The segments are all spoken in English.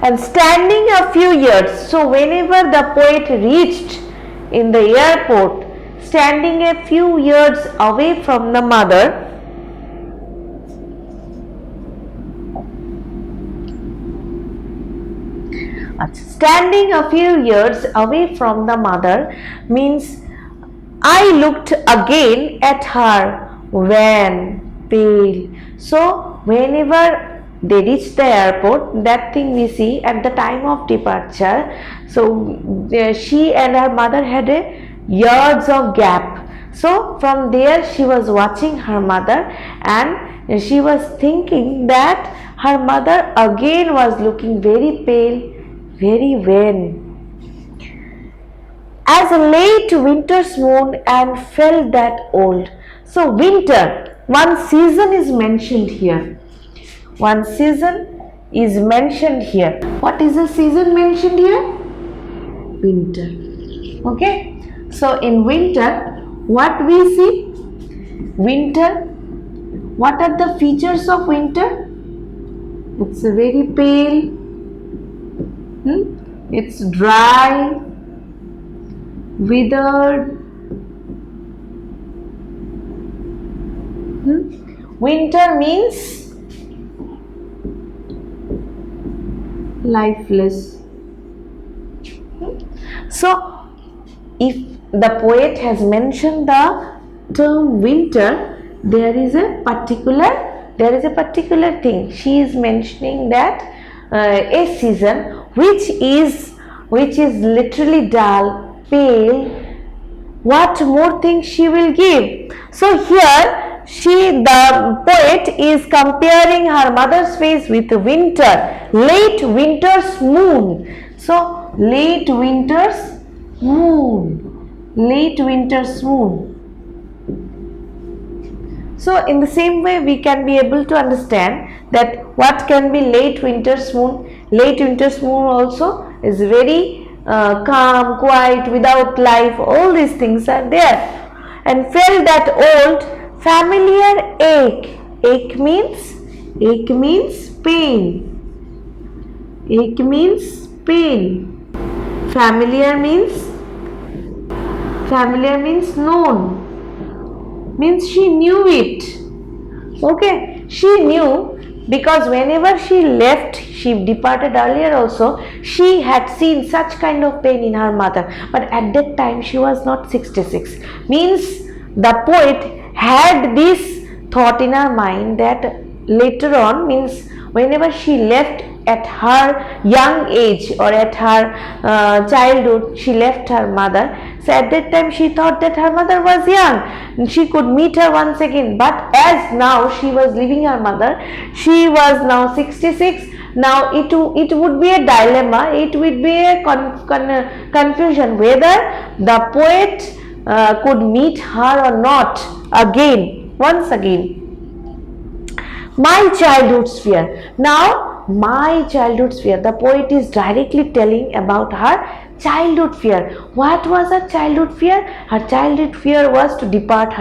and standing a few years. So whenever the poet reached in the airport, standing a few years away from the mother, standing a few years away from the mother means I looked again at her, wan, pale. So whenever they reach the airport, that thing we see at the time of departure. So she and her mother had a years of gap. So from there she was watching her mother and she was thinking that her mother again was looking very pale, very wan, as a late winter's moon, and felt that old. So winter, one season is mentioned here. One season is mentioned here. What is the season mentioned here? Winter. Okay. So in winter, what we see? Winter. What are the features of winter? It's a very pale. It's dry, withered. Winter means lifeless. So if the poet has mentioned the term winter, there is a particular thing. She is mentioning that a season which is literally dull, pale. What more things she will give? So here the poet is comparing her mother's face with winter, late winter's moon. So late winter's moon, late winter's moon. So in the same way we can be able to understand that what can be late winter's moon. Late winter's moon also is very calm, quiet, without life. All these things are there. And felt that old familiar ache. Ache means pain. Ache means pain. Familiar means known. Means she knew it. Okay, she knew, because whenever she left, she departed earlier also, she had seen such kind of pain in her mother. But at that time she was not 66. Means the poet had this thought in her mind that later on, means whenever she left at her young age or at her childhood, she left her mother. So at that time she thought that her mother was young and she could meet her once again. But as now she was leaving her mother, she was now 66. Now it would be a dilemma, it would be a confusion whether the poet could meet her or not again, once again. My childhood's fear. Now my childhood's fear, the poet is directly telling about her childhood fear. What was her childhood fear? Her childhood fear was to depart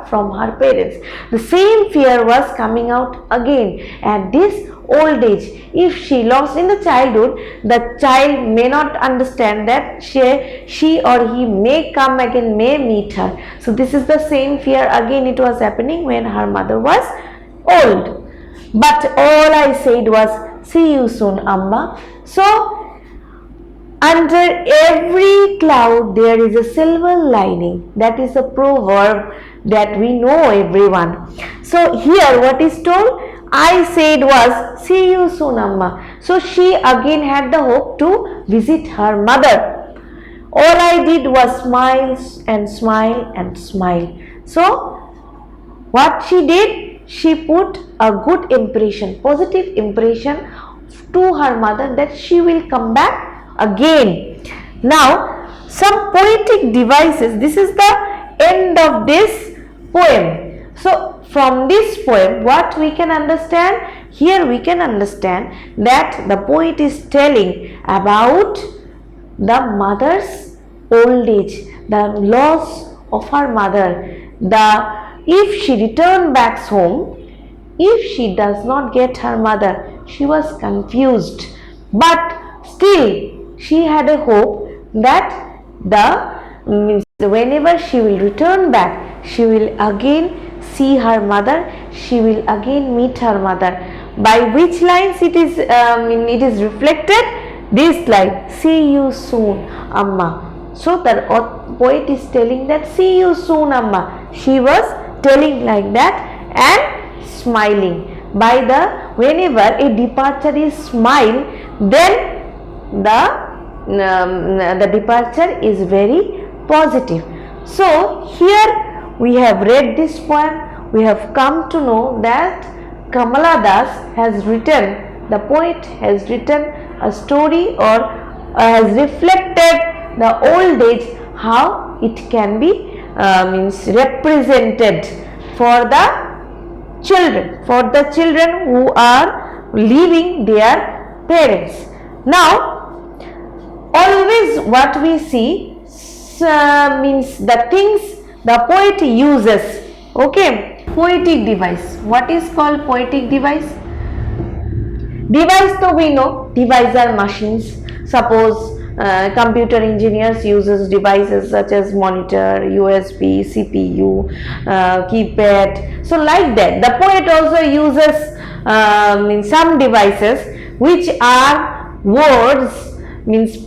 from her parents. The same fear was coming out again at this old age. If she lost in the childhood, the child may not understand that she or he may come again, may meet her. So this is the same fear again it was happening when her mother was old. But all I said was, see you soon, Amma. So under every cloud there is a silver lining. That is a proverb that we know, everyone. So here what is told? I said was, see you soon, Amma. So she again had the hope to visit her mother. All I did was smile and smile and smile. So what she did? She put a good impression, positive impression to her mother that she will come back again. Now some poetic devices. This is the end of this poem. So from this poem what we can understand? Here we can understand that the poet is telling about the mother's old age, the loss of her mother, if she return back home, if she does not get her mother, she was confused. but still she had a hope that whenever she will return back, she will again see her mother, she will again meet her mother. By which lines it is reflected? This line, see you soon, Amma. So the poet is telling that see you soon, Amma. She was telling like that and smiling. By the whenever a departure is smile, then the departure is very positive. So here we have read this poem. We have come to know that Kamala Das has written, the poet has written a story or has reflected the old age, how it can be represented for the children who are leaving their parents. Now always what we see means the things the poet uses. Okay, poetic device. What is called poetic device? Device, so we know device are machines. Suppose computer engineers uses devices such as monitor, USB, CPU, keypad. So like that, the poet also uses some devices which are words.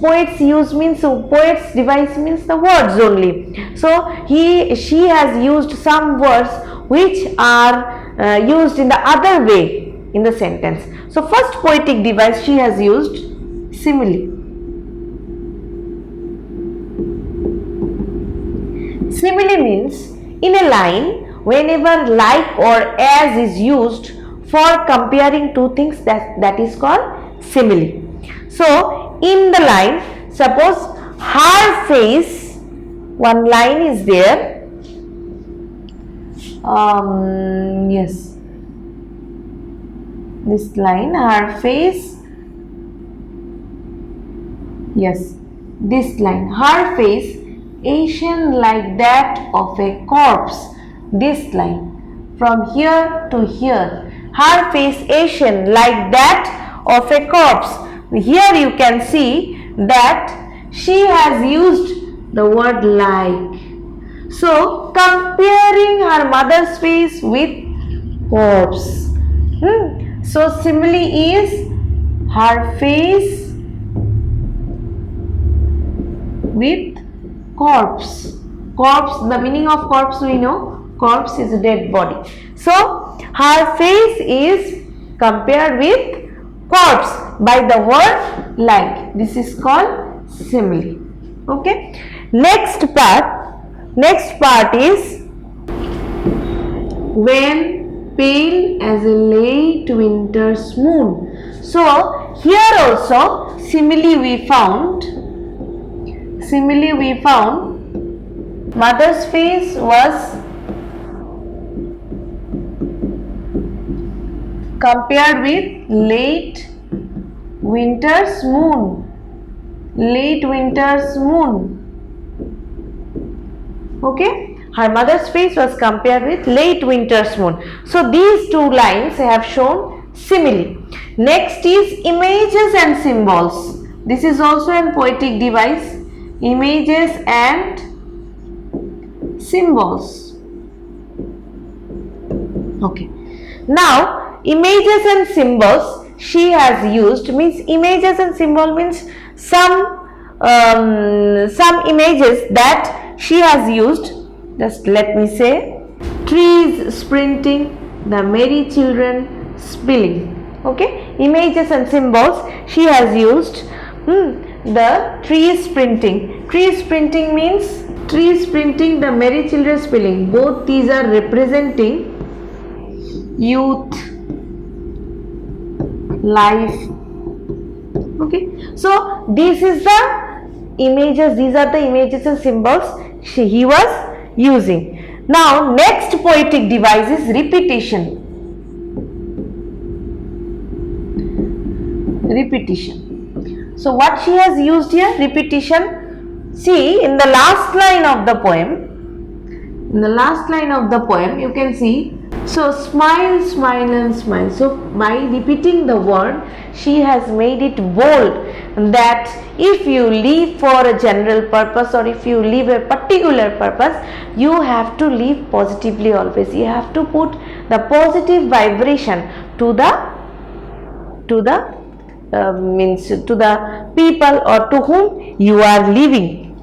Poets use poets device means the words only. So she has used some words which are used in the other way in the sentence. So first poetic device she has used simile. Simile means in a line whenever like or as is used for comparing two things, that is called simile. So in the line, suppose her face, one line is there, yes, this line, her face, yes, this line, her face Asian like that of a corpse, this line, from here to here, her face Asian like that of a corpse. Here you can see that she has used the word like. So comparing her mother's face with corpse. So simile is her face with corpse. Corpse, the meaning of corpse we know, corpse is a dead body. So her face is compared with corpse by the word like. This is called simile. Okay. Next part is when pale as a late winter's moon. So here also simile we found mother's face was compared with late winter's moon. Okay, her mother's face was compared with late winter's moon. So these two lines have shown simile. Next is images and symbols. This is also a poetic device. Images and symbols. Okay. Now images and symbols she has used, means images and symbol means some images that she has used. Just let me say, trees sprinting, the merry children spilling. Okay, images and symbols she has used. The tree sprinting. Tree sprinting means tree sprinting, the merry children spilling. Both these are representing youth, life. Okay, so this is the images, these are the images and symbols he was using. Now next poetic device is repetition. So what she has used here? Repetition. See, in the last line of the poem, you can see So smile, smile and smile. So by repeating the word, she has made it bold that if you live for a general purpose or if you live a particular purpose, you have to live positively always. You have to put the positive vibration to the people or to whom you are living.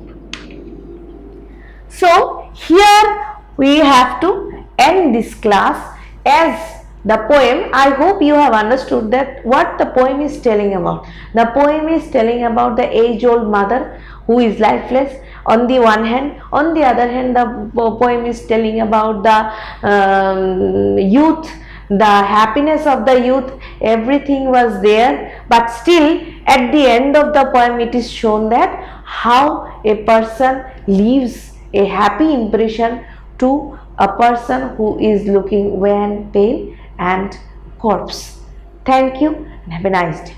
So here we have to end this class as the poem. I hope you have understood that what the poem is telling about. The poem is telling about the age-old mother who is lifeless on the one hand. On the other hand, the poem is telling about the youth, the happiness of the youth. Everything was there, but still at the end of the poem it is shown that how a person leaves a happy impression to a person who is looking wan, pale and corpse. Thank you and have a nice day.